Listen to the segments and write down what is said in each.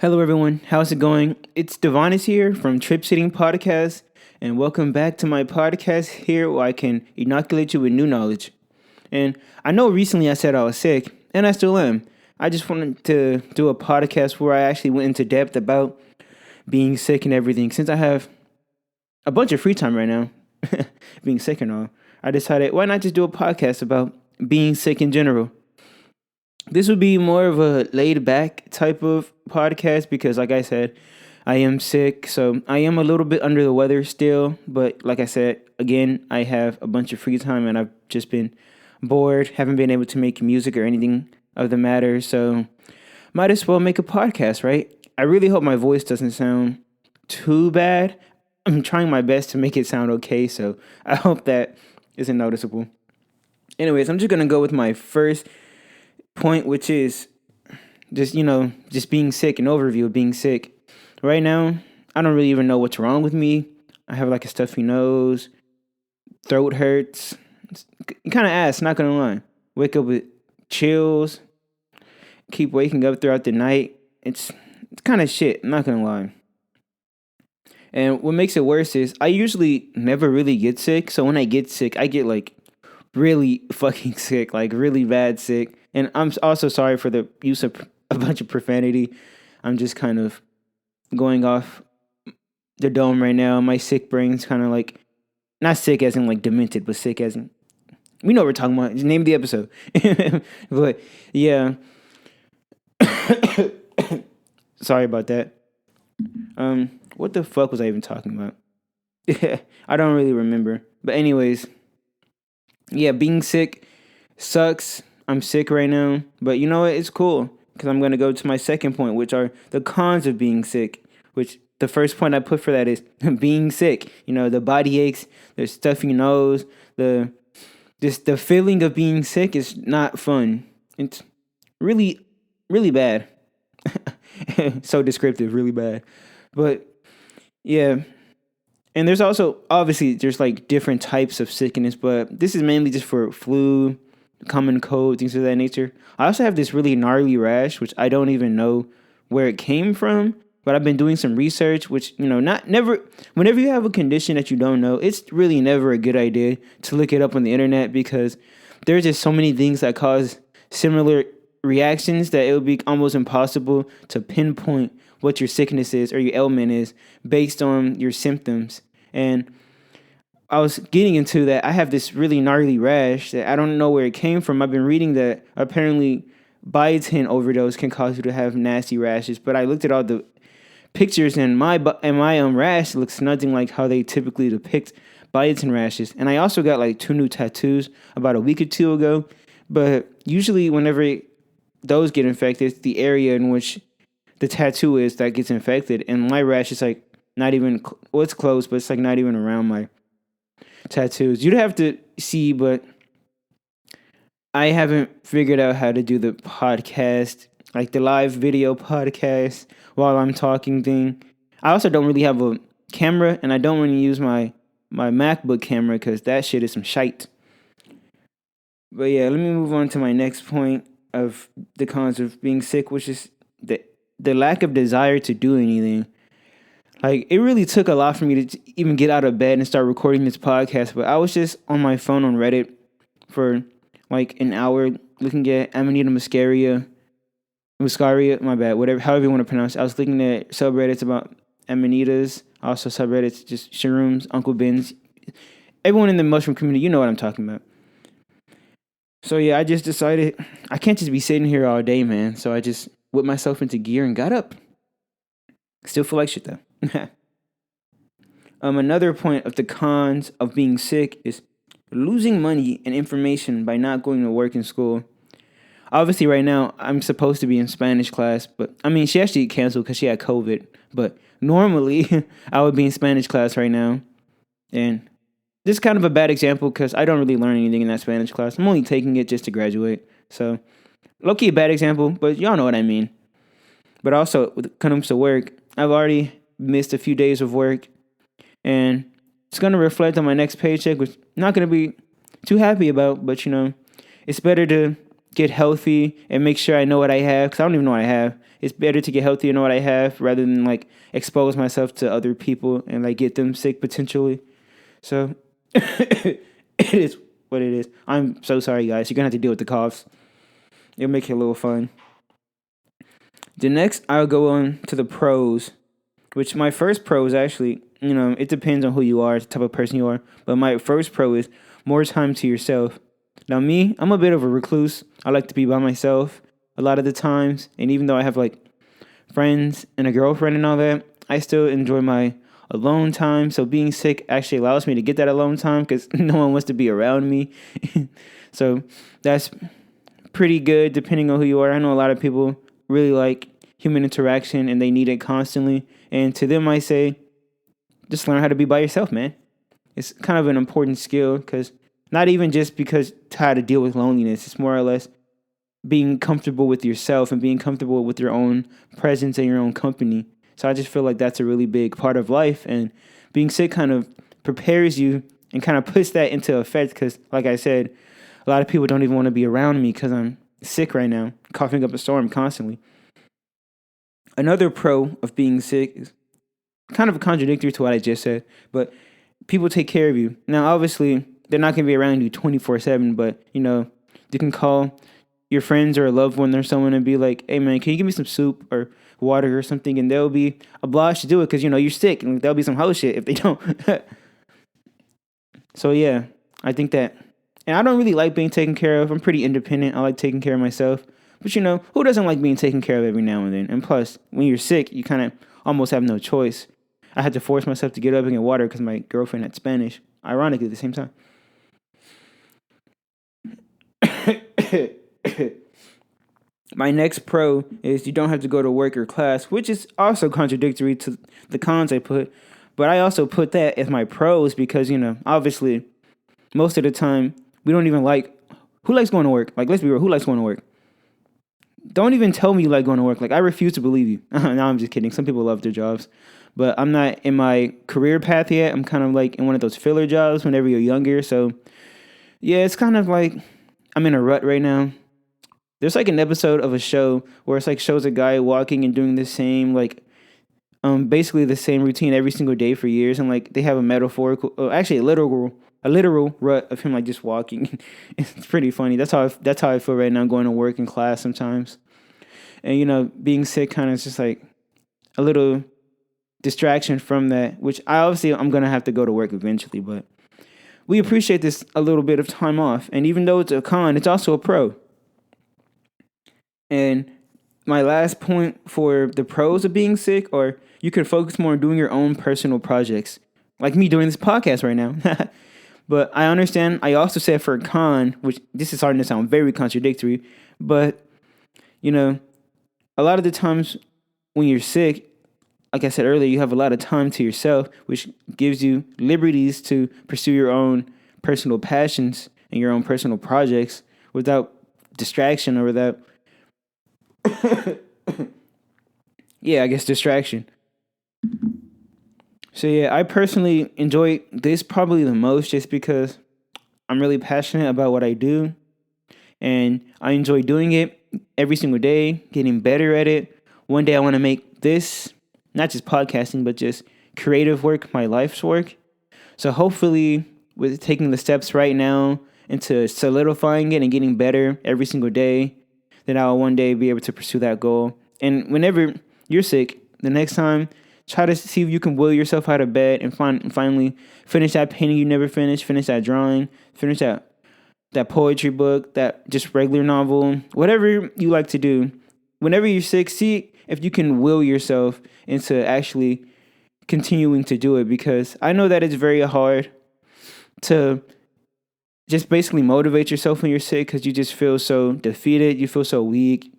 Hello, everyone. How's it going? It's Divonis here from Trip Sitting Podcast, and welcome back to my podcast here where I can inoculate you with new knowledge. And I know recently I said I was sick, and I still am. I just wanted to do a podcast where I actually went into depth about being sick and everything. Since I have a bunch of free time right now, being sick and all, I decided why not just do a podcast about being sick in general. This would be more of a laid back type of podcast because, like I said, I am sick. So I am a little bit under the weather still. But like I said, again, I have a bunch of free time and I've just been bored, haven't been able to make music or anything of the matter. So might as well make a podcast, right? I really hope my voice doesn't sound too bad. I'm trying my best to make it sound okay. So I hope that isn't noticeable. Anyways, I'm just going to go with my first point, which is just being sick, an overview of being sick. Right now, I don't really even know what's wrong with me. I have like a stuffy nose, throat hurts, kind of ass, not gonna lie. Wake up with chills, keep waking up throughout the night. It's kind of shit, not gonna lie. And what makes it worse is I usually never really get sick. So when I get sick, I get like really fucking sick, like really bad sick. And I'm also sorry for the use of a bunch of profanity. I'm just kind of going off the dome right now. My sick brain's kind of like, not sick as in like demented, but sick as in, we know what we're talking about. Just name the episode. But yeah. Sorry about that. What the fuck was I even talking about? I don't really remember. But anyways, yeah, being sick sucks. I'm sick right now, but you know what? It's cool because I'm going to go to my second point, which are the cons of being sick, which the first point I put for that is being sick. You know, the body aches, the stuffy nose, the feeling of being sick is not fun. It's really, really bad. So descriptive, really bad. But yeah. And there's also, obviously, there's like different types of sickness, but this is mainly just for flu, common cold, things of that nature. I also have this really gnarly rash, which I don't even know where it came from, but I've been doing some research, which, whenever you have a condition that you don't know, it's really never a good idea to look it up on the internet because there's just so many things that cause similar reactions that it would be almost impossible to pinpoint what your sickness is or your ailment is based on your symptoms. And I was getting into that. I have this really gnarly rash that I don't know where it came from. I've been reading that apparently biotin overdose can cause you to have nasty rashes, but I looked at all the pictures and my rash looks nothing like how they typically depict biotin rashes. And I also got like 2 new tattoos about a week or two ago, but usually whenever those get infected, it's the area in which the tattoo is that gets infected, and my rash is like not even, it's close, but it's like not even around my tattoos. You'd have to see, but I haven't figured out how to do the podcast, like the live video podcast while I'm talking thing. I also don't really have a camera, and I don't want to use my MacBook camera because that shit is some shite. But yeah, let me move on to my next point of the cons of being sick, which is the lack of desire to do anything. Like, it really took a lot for me to even get out of bed and start recording this podcast, but I was just on my phone on Reddit for like an hour looking at Amanita muscaria, my bad, however you want to pronounce it. I was looking at subreddits about Amanitas, also subreddits, just shrooms, Uncle Ben's, everyone in the mushroom community, you know what I'm talking about. So yeah, I just decided I can't just be sitting here all day, man. So I just whipped myself into gear and got up. Still feel like shit though. Another point of the cons of being sick is losing money and information by not going to work in school. Obviously, right now, I'm supposed to be in Spanish class, but I mean, she actually canceled because she had COVID. But normally, I would be in Spanish class right now. And this is kind of a bad example because I don't really learn anything in that Spanish class. I'm only taking it just to graduate. So, low-key a bad example, but y'all know what I mean. But also, when it comes to work, I've already missed a few days of work. And it's going to reflect on my next paycheck, which I'm not going to be too happy about. But, it's better to get healthy and make sure I know what I have, because I don't even know what I have. It's better to get healthy and know what I have rather than like expose myself to other people and like get them sick potentially. So it is what it is. I'm so sorry, guys. You're gonna have to deal with the coughs. It'll make it a little fun. The next, I'll go on to the pros, which my first pro is actually, it depends on who you are, the type of person you are. But my first pro is more time to yourself. Now, me, I'm a bit of a recluse. I like to be by myself a lot of the times. And even though I have like friends and a girlfriend and all that, I still enjoy my alone time. So being sick actually allows me to get that alone time because no one wants to be around me. So that's pretty good depending on who you are. I know a lot of people really like human interaction and they need it constantly. And to them, I say, just learn how to be by yourself, man. It's kind of an important skill because not even just because to how to deal with loneliness. It's more or less being comfortable with yourself and being comfortable with your own presence and your own company. So I just feel like that's a really big part of life. And being sick kind of prepares you and kind of puts that into effect because, like I said, a lot of people don't even want to be around me because I'm sick right now, coughing up a storm constantly. Another pro of being sick is kind of contradictory to what I just said, but people take care of you. Now, obviously, they're not going to be around you 24/7, but, you can call your friends or a loved one or someone and be like, hey, man, can you give me some soup or water or something? And they'll be obliged to do it because, you're sick, and there'll be some hoe shit if they don't. So, yeah, I think that, and I don't really like being taken care of. I'm pretty independent. I like taking care of myself. But, who doesn't like being taken care of every now and then? And plus, when you're sick, you kind of almost have no choice. I had to force myself to get up and get water because my girlfriend had Spanish, ironically, at the same time. My next pro is you don't have to go to work or class, which is also contradictory to the cons I put. But I also put that as my pros because, obviously, most of the time, we don't even like, who likes going to work? Like, let's be real, who likes going to work? Don't even tell me you like going to work. Like, I refuse to believe you. No, I'm just kidding. Some people love their jobs. But I'm not in my career path yet. I'm kind of like in one of those filler jobs whenever you're younger. So, yeah, it's kind of like I'm in a rut right now. There's like an episode of a show where it's like shows a guy walking and doing the same, like, basically the same routine every single day for years. And like they have a metaphorical, actually a literal rut of him like just walking. It's pretty funny. That's how I feel right now going to work and class sometimes. And, being sick kind of is just like a little distraction from that, which I'm going to have to go to work eventually, but we appreciate this a little bit of time off. And even though it's a con, it's also a pro. And my last point for the pros of being sick, or you can focus more on doing your own personal projects, like me doing this podcast right now. But I understand, I also said for a con, which this is starting to sound very contradictory, but, a lot of the times when you're sick, like I said earlier, you have a lot of time to yourself, which gives you liberties to pursue your own personal passions and your own personal projects without distraction or without, distraction. So yeah, I personally enjoy this probably the most just because I'm really passionate about what I do and I enjoy doing it every single day, getting better at it. One day I want to make this, not just podcasting, but just creative work, my life's work. So hopefully with taking the steps right now into solidifying it and getting better every single day, then I'll one day be able to pursue that goal. And whenever you're sick, the next time, try to see if you can will yourself out of bed and finally finish that painting you never finished, finish that drawing, finish that poetry book, that just regular novel, whatever you like to do. Whenever you're sick, see if you can will yourself into actually continuing to do it, because I know that it's very hard to just basically motivate yourself when you're sick because you just feel so defeated, you feel so weak.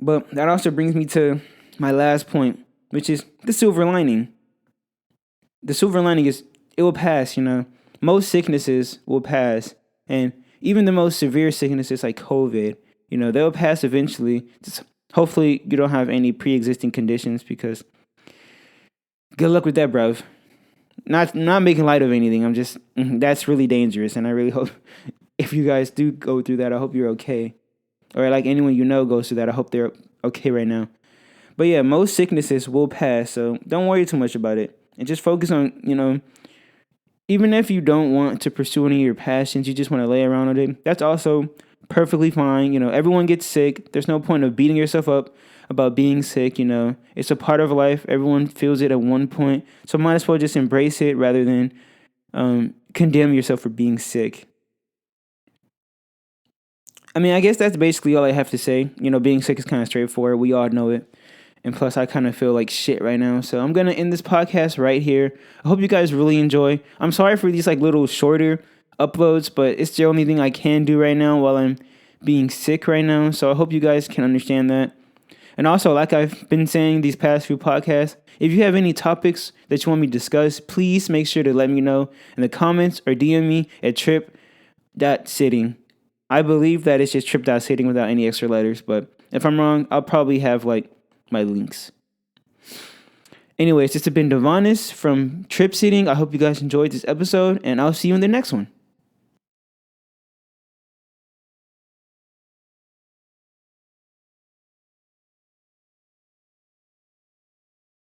But that also brings me to my last point, which is the silver lining. The silver lining is it will pass, Most sicknesses will pass. And even the most severe sicknesses like COVID, they'll pass eventually. Just hopefully you don't have any pre-existing conditions because good luck with that, bruv. Not making light of anything. I'm just, that's really dangerous. And I really hope if you guys do go through that, I hope you're okay. Or like anyone you know goes through that, I hope they're okay right now. But yeah, most sicknesses will pass, so don't worry too much about it. And just focus on, even if you don't want to pursue any of your passions, you just want to lay around on it, that's also perfectly fine. Everyone gets sick. There's no point of beating yourself up about being sick. It's a part of life. Everyone feels it at one point. So might as well just embrace it rather than condemn yourself for being sick. I mean, I guess that's basically all I have to say. Being sick is kind of straightforward. We all know it. And plus, I kind of feel like shit right now. So I'm going to end this podcast right here. I hope you guys really enjoy. I'm sorry for these like little shorter uploads, but it's the only thing I can do right now while I'm being sick right now. So I hope you guys can understand that. And also, like I've been saying these past few podcasts, if you have any topics that you want me to discuss, please make sure to let me know in the comments or DM me at trip.sitting. I believe that it's just trip.sitting without any extra letters, but if I'm wrong, I'll probably have like my links. Anyways, this has been Divonis from Trip Sitting. I hope you guys enjoyed this episode, and I'll see you in the next one.